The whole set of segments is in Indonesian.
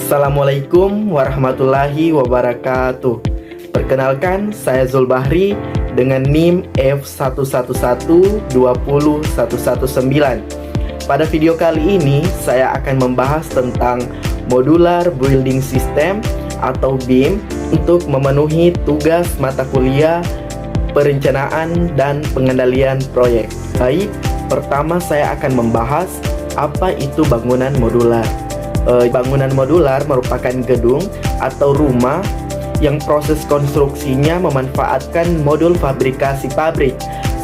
Assalamualaikum warahmatullahi wabarakatuh. Perkenalkan, saya Zulbahri dengan NIM F11120119. Pada video kali ini, saya akan membahas tentang Modular Building System atau BIM untuk memenuhi tugas mata kuliah perencanaan dan pengendalian proyek. Baik, pertama saya akan membahas apa itu bangunan modular. Bangunan modular merupakan gedung atau rumah yang proses konstruksinya memanfaatkan modul fabrikasi pabrik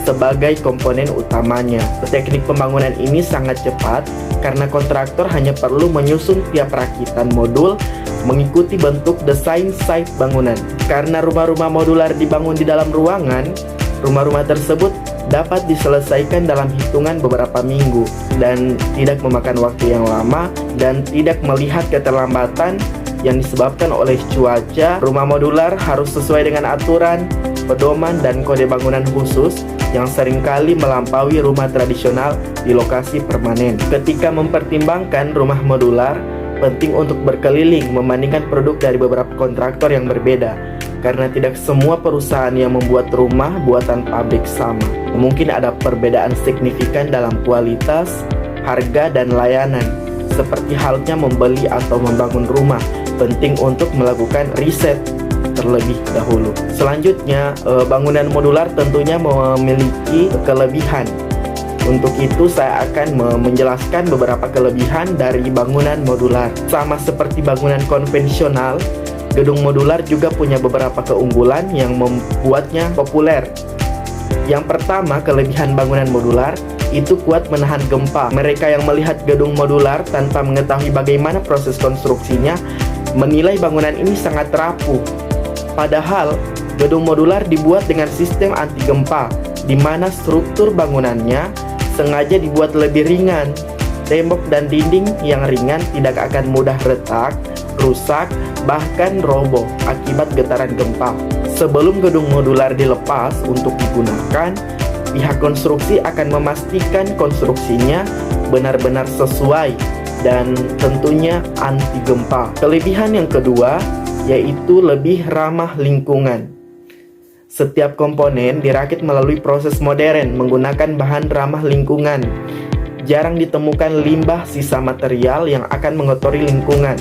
sebagai komponen utamanya. Teknik pembangunan ini sangat cepat karena kontraktor hanya perlu menyusun tiap rakitan modul mengikuti bentuk desain site bangunan. Karena rumah-rumah modular dibangun di dalam ruangan, rumah-rumah tersebut dapat diselesaikan dalam hitungan beberapa minggu dan tidak memakan waktu yang lama dan tidak melihat keterlambatan yang disebabkan oleh cuaca. Rumah modular harus sesuai dengan aturan, pedoman, dan kode bangunan khusus yang seringkali melampaui rumah tradisional di lokasi permanen. Ketika mempertimbangkan rumah modular, penting untuk berkeliling membandingkan produk dari beberapa kontraktor yang berbeda, karena tidak semua perusahaan yang membuat rumah buatan pabrik sama. Mungkin ada perbedaan signifikan dalam kualitas, harga, dan layanan. Seperti halnya membeli atau membangun rumah, penting untuk melakukan riset terlebih dahulu. Selanjutnya, bangunan modular tentunya memiliki kelebihan. Untuk itu saya akan menjelaskan beberapa kelebihan dari bangunan modular. Sama seperti bangunan konvensional, gedung modular juga punya beberapa keunggulan yang membuatnya populer. Yang pertama, kelebihan bangunan modular itu kuat menahan gempa. Mereka yang melihat gedung modular tanpa mengetahui bagaimana proses konstruksinya menilai bangunan ini sangat rapuh. Padahal, gedung modular dibuat dengan sistem anti gempa, di mana struktur bangunannya sengaja dibuat lebih ringan. Tembok dan dinding yang ringan tidak akan mudah retak, rusak, bahkan roboh akibat getaran gempa. Sebelum gedung modular dilepas untuk digunakan, pihak konstruksi akan memastikan konstruksinya benar-benar sesuai dan tentunya anti gempa. Kelebihan yang kedua yaitu lebih ramah lingkungan. Setiap komponen dirakit melalui proses modern menggunakan bahan ramah lingkungan. Jarang ditemukan limbah sisa material yang akan mengotori lingkungan.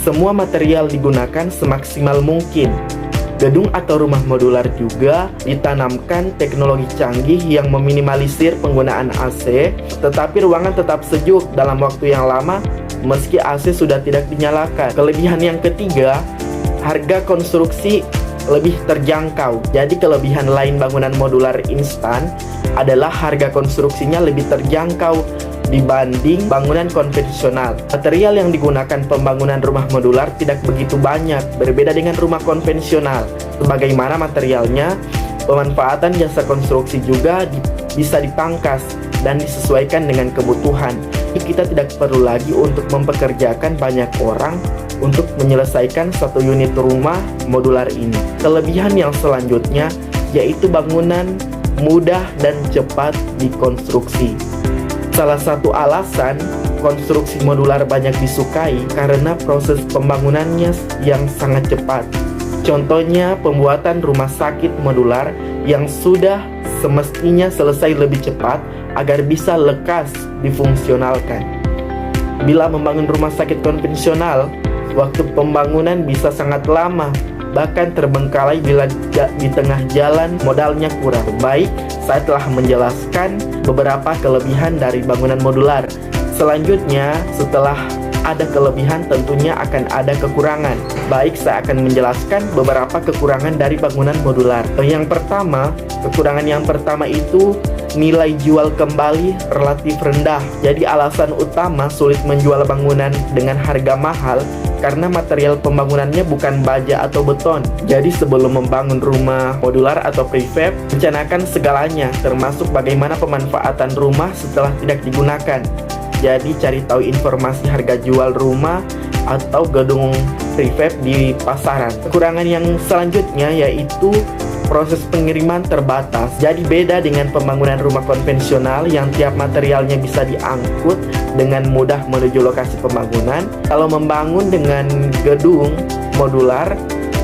Semua material digunakan semaksimal mungkin. Gedung atau rumah modular juga ditanamkan teknologi canggih yang meminimalisir penggunaan AC, tetapi ruangan tetap sejuk dalam waktu yang lama meski AC sudah tidak dinyalakan. Kelebihan yang ketiga, harga konstruksi lebih terjangkau. Jadi kelebihan lain bangunan modular instan adalah harga konstruksinya lebih terjangkau dibanding bangunan konvensional. Material yang digunakan pembangunan rumah modular tidak begitu banyak, berbeda dengan rumah konvensional. Sebagaimana materialnya, pemanfaatan jasa konstruksi juga bisa dipangkas dan disesuaikan dengan kebutuhan. Kita tidak perlu lagi untuk mempekerjakan banyak orang untuk menyelesaikan satu unit rumah modular ini. Kelebihan yang selanjutnya yaitu bangunan mudah dan cepat dikonstruksi. Salah satu alasan konstruksi modular banyak disukai karena proses pembangunannya yang sangat cepat. Contohnya pembuatan rumah sakit modular yang sudah semestinya selesai lebih cepat agar bisa lekas difungsionalkan. Bila membangun rumah sakit konvensional, waktu pembangunan bisa sangat lama, bahkan terbengkalai bila di tengah jalan modalnya kurang. Baik, saya telah menjelaskan beberapa kelebihan dari bangunan modular. Selanjutnya, setelah ada kelebihan tentunya akan ada kekurangan. Baik, saya akan menjelaskan beberapa kekurangan dari bangunan modular. Yang pertama, kekurangan yang pertama itu nilai jual kembali relatif rendah. Jadi alasan utama sulit menjual bangunan dengan harga mahal karena material pembangunannya bukan baja atau beton. Jadi sebelum membangun rumah modular atau prefab, rencanakan segalanya, termasuk bagaimana pemanfaatan rumah setelah tidak digunakan. Jadi cari tahu informasi harga jual rumah atau gedung prefab di pasaran. Kekurangan yang selanjutnya yaitu proses pengiriman terbatas. Jadi beda dengan pembangunan rumah konvensional yang tiap materialnya bisa diangkut dengan mudah menuju lokasi pembangunan. Kalau membangun dengan gedung modular,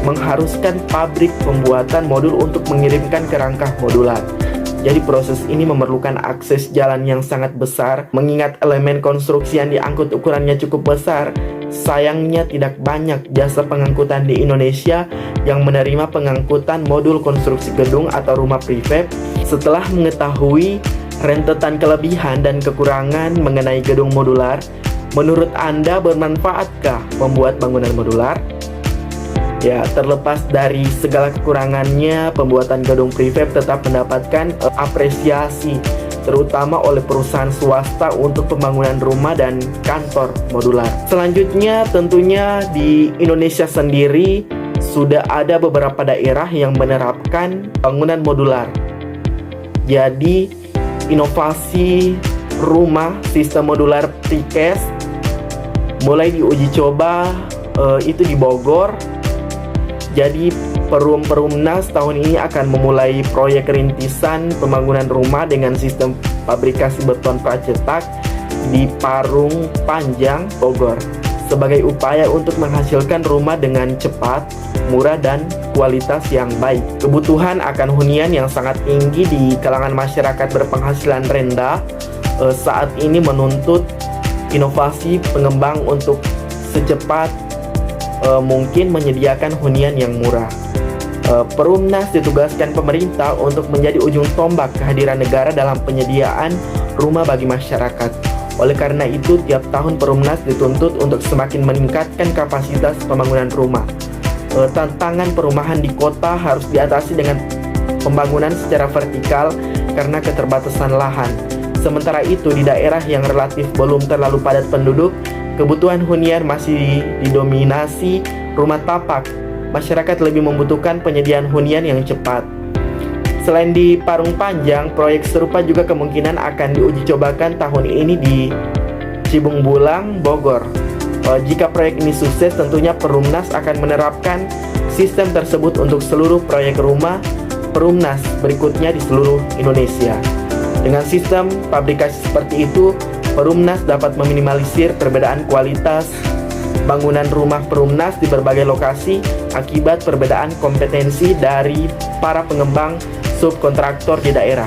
mengharuskan pabrik pembuatan modul untuk mengirimkan kerangka modular. Jadi proses ini memerlukan akses jalan yang sangat besar. Mengingat elemen konstruksi yang diangkut ukurannya cukup besar, sayangnya tidak banyak jasa pengangkutan di Indonesia yang menerima pengangkutan modul konstruksi gedung atau rumah prefab. Setelah mengetahui rentetan kelebihan dan kekurangan mengenai gedung modular, menurut Anda bermanfaatkah membuat bangunan modular? Ya, terlepas dari segala kekurangannya, pembuatan gedung prefab tetap mendapatkan apresiasi, terutama oleh perusahaan swasta untuk pembangunan rumah dan kantor modular. Selanjutnya, tentunya di Indonesia sendiri sudah ada beberapa daerah yang menerapkan bangunan modular. Jadi, inovasi rumah sistem modular precast mulai diuji coba itu di Bogor. Jadi Perumnas tahun ini akan memulai proyek rintisan pembangunan rumah dengan sistem fabrikasi beton pracetak di Parung Panjang, Bogor, sebagai upaya untuk menghasilkan rumah dengan cepat, murah, dan kualitas yang baik. Kebutuhan akan hunian yang sangat tinggi di kalangan masyarakat berpenghasilan rendah saat ini menuntut inovasi pengembang untuk secepat mungkin menyediakan hunian yang murah. Perumnas ditugaskan pemerintah untuk menjadi ujung tombak kehadiran negara dalam penyediaan rumah bagi masyarakat. Oleh karena itu, tiap tahun Perumnas dituntut untuk semakin meningkatkan kapasitas pembangunan rumah. Tantangan perumahan di kota harus diatasi dengan pembangunan secara vertikal karena keterbatasan lahan. Sementara itu, di daerah yang relatif belum terlalu padat penduduk, kebutuhan hunian masih didominasi rumah tapak. Masyarakat lebih membutuhkan penyediaan hunian yang cepat. Selain di Parung Panjang, proyek serupa juga kemungkinan akan diuji cobakan tahun ini di Cibung Bulang, Bogor. Jika proyek ini sukses, tentunya Perumnas akan menerapkan sistem tersebut untuk seluruh proyek rumah Perumnas berikutnya di seluruh Indonesia. Dengan sistem fabrikasi seperti itu, Perumnas dapat meminimalisir perbedaan kualitas bangunan rumah Perumnas di berbagai lokasi akibat perbedaan kompetensi dari para pengembang subkontraktor di daerah.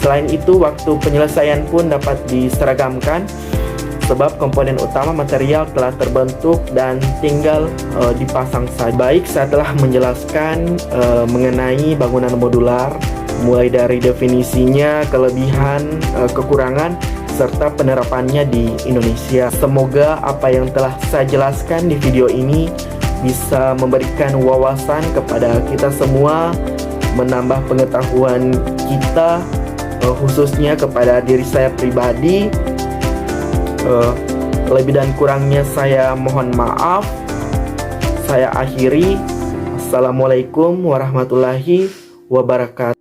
Selain itu, waktu penyelesaian pun dapat diseragamkan sebab komponen utama material telah terbentuk dan tinggal dipasang saja. Baik, saya telah menjelaskan mengenai bangunan modular, mulai dari definisinya, kelebihan, kekurangan, serta penerapannya di Indonesia. Semoga apa yang telah saya jelaskan di video ini bisa memberikan wawasan kepada kita semua, menambah pengetahuan kita, khususnya kepada diri saya pribadi. Lebih dan kurangnya saya mohon maaf. Saya akhiri. Assalamualaikum warahmatullahi wabarakatuh.